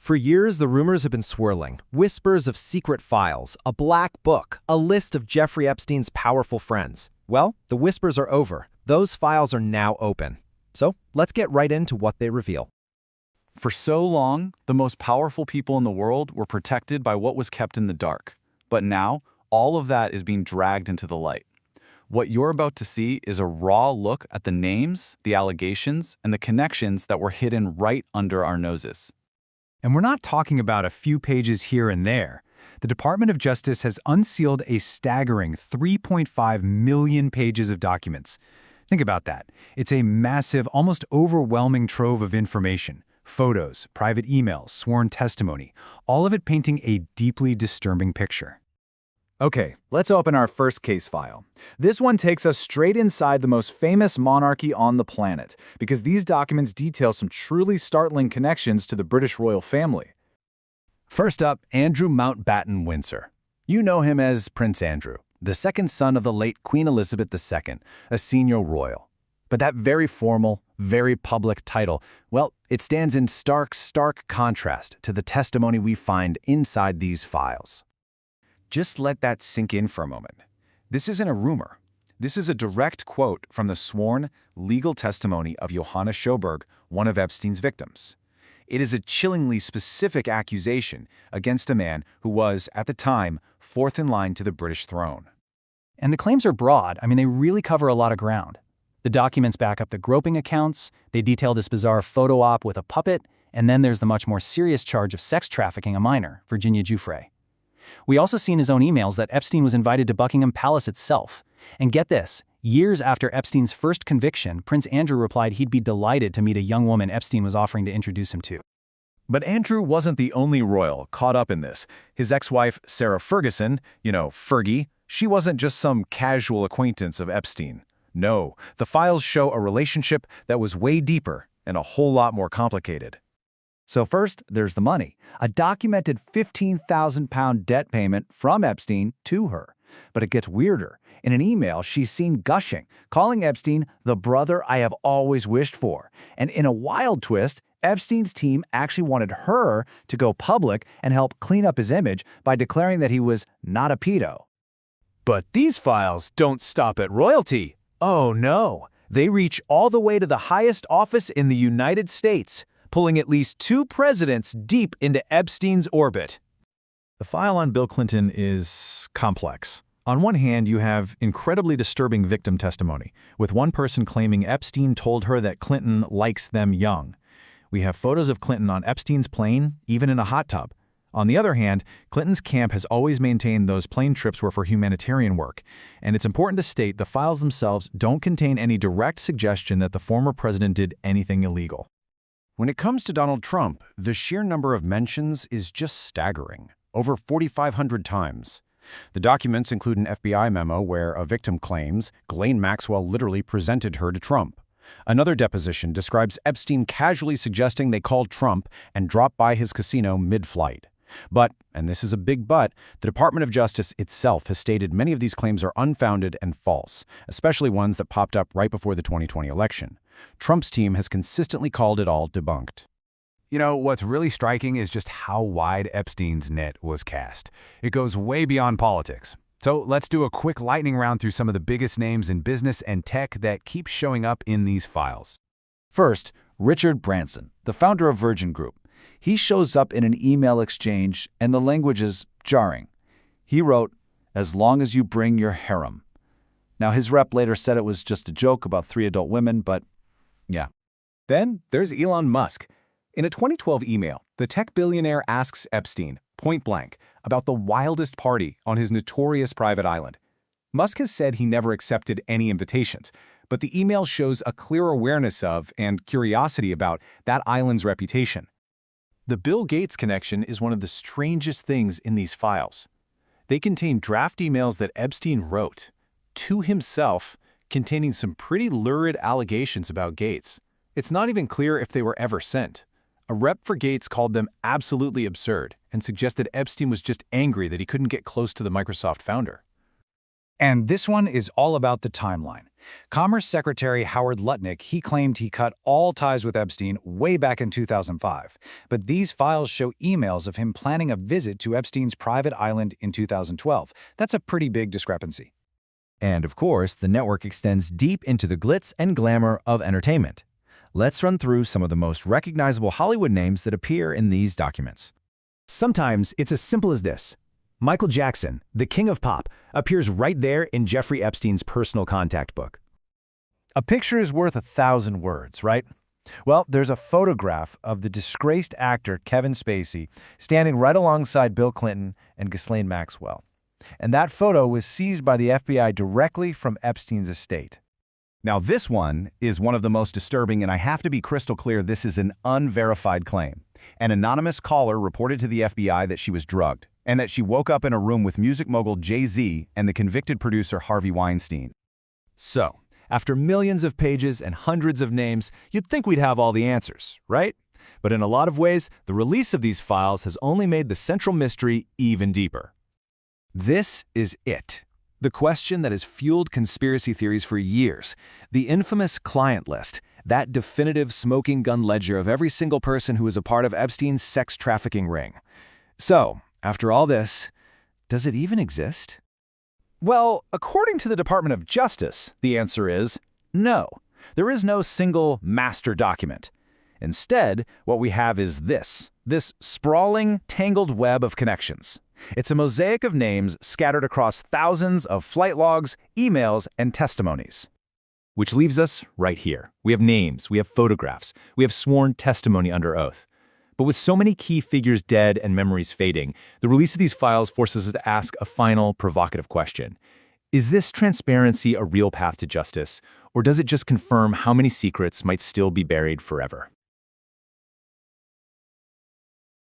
For years, the rumors have been swirling. Whispers of secret files, a black book, a list of Jeffrey Epstein's powerful friends. Well, the whispers are over. Those files are now open. So, let's get right into what they reveal. For so long, the most powerful people in the world were protected by what was kept in the dark. But now, all of that is being dragged into the light. What you're about to see is a raw look at the names, the allegations, and the connections that were hidden right under our noses. And we're not talking about a few pages here and there. The Department of Justice has unsealed a staggering 3.5 million pages of documents. Think about that. It's a massive, almost overwhelming trove of information. Photos, private emails, sworn testimony, all of it painting a deeply disturbing picture. Okay, let's open our first case file. This one takes us straight inside the most famous monarchy on the planet, because these documents detail some truly startling connections to the British royal family. First up, Andrew Mountbatten Windsor. You know him as Prince Andrew, the second son of the late Queen Elizabeth II, a senior royal. But that very formal, very public title, well, it stands in stark contrast to the testimony we find inside these files. Just let that sink in for a moment. This isn't a rumor. This is a direct quote from the sworn legal testimony of Johanna Sjoberg, one of Epstein's victims. It is a chillingly specific accusation against a man who was, at the time, fourth in line to the British throne. And the claims are broad. They really cover a lot of ground. The documents back up the groping accounts, they detail this bizarre photo op with a puppet, and then there's the much more serious charge of sex trafficking a minor, Virginia Giuffre. We also see in his own emails that Epstein was invited to Buckingham Palace itself. And get this, years after Epstein's first conviction, Prince Andrew replied he'd be delighted to meet a young woman Epstein was offering to introduce him to. But Andrew wasn't the only royal caught up in this. His ex-wife, Sarah Ferguson, Fergie, she wasn't just some casual acquaintance of Epstein. No, the files show a relationship that was way deeper and a whole lot more complicated. So first, there's the money, a documented £15,000 debt payment from Epstein to her. But it gets weirder. In an email, she's seen gushing, calling Epstein the brother I have always wished for. And in a wild twist, Epstein's team actually wanted her to go public and help clean up his image by declaring that he was not a pedo. But these files don't stop at royalty. Oh no, they reach all the way to the highest office in the United States, pulling at least 2 presidents deep into Epstein's orbit. The file on Bill Clinton is complex. On one hand, you have incredibly disturbing victim testimony, with one person claiming Epstein told her that Clinton likes them young. We have photos of Clinton on Epstein's plane, even in a hot tub. On the other hand, Clinton's camp has always maintained those plane trips were for humanitarian work, and it's important to state the files themselves don't contain any direct suggestion that the former president did anything illegal. When it comes to Donald Trump, the sheer number of mentions is just staggering, over 4,500 times. The documents include an FBI memo where a victim claims Ghislaine Maxwell literally presented her to Trump. Another deposition describes Epstein casually suggesting they called Trump and dropped by his casino mid-flight. But, and this is a big but, the Department of Justice itself has stated many of these claims are unfounded and false, especially ones that popped up right before the 2020 election. Trump's team has consistently called it all debunked. What's really striking is just how wide Epstein's net was cast. It goes way beyond politics. So let's do a quick lightning round through some of the biggest names in business and tech that keep showing up in these files. First, Richard Branson, the founder of Virgin Group. He shows up in an email exchange, and the language is jarring. He wrote, "As long as you bring your harem." Now, his rep later said it was just a joke about 3 adult women, but yeah. Then there's Elon Musk. In a 2012 email, the tech billionaire asks Epstein, point blank, about the wildest party on his notorious private island. Musk has said he never accepted any invitations, but the email shows a clear awareness of and curiosity about that island's reputation. The Bill Gates connection is one of the strangest things in these files. They contain draft emails that Epstein wrote to himself, containing some pretty lurid allegations about Gates. It's not even clear if they were ever sent. A rep for Gates called them absolutely absurd and suggested Epstein was just angry that he couldn't get close to the Microsoft founder. And this one is all about the timeline. Commerce Secretary Howard Lutnick, he claimed he cut all ties with Epstein way back in 2005. But these files show emails of him planning a visit to Epstein's private island in 2012. That's a pretty big discrepancy. And of course, the network extends deep into the glitz and glamour of entertainment. Let's run through some of the most recognizable Hollywood names that appear in these documents. Sometimes it's as simple as this. Michael Jackson, the king of pop, appears right there in Jeffrey Epstein's personal contact book. A picture is worth 1,000 words, right? Well, there's a photograph of the disgraced actor Kevin Spacey standing right alongside Bill Clinton and Ghislaine Maxwell. And that photo was seized by the FBI directly from Epstein's estate. Now, this one is one of the most disturbing, and I have to be crystal clear, this is an unverified claim. An anonymous caller reported to the FBI that she was drugged, and that she woke up in a room with music mogul Jay-Z and the convicted producer Harvey Weinstein. So, after millions of pages and hundreds of names, you'd think we'd have all the answers, right? But in a lot of ways, the release of these files has only made the central mystery even deeper. This is it. The question that has fueled conspiracy theories for years. The infamous client list, that definitive smoking gun ledger of every single person who was a part of Epstein's sex trafficking ring. So, after all this, does it even exist? Well, according to the Department of Justice, the answer is no. There is no single master document. Instead, what we have is this sprawling, tangled web of connections. It's a mosaic of names scattered across thousands of flight logs, emails, and testimonies. Which leaves us right here. We have names, we have photographs, we have sworn testimony under oath. But with so many key figures dead and memories fading, the release of these files forces us to ask a final, provocative question. Is this transparency a real path to justice, or does it just confirm how many secrets might still be buried forever?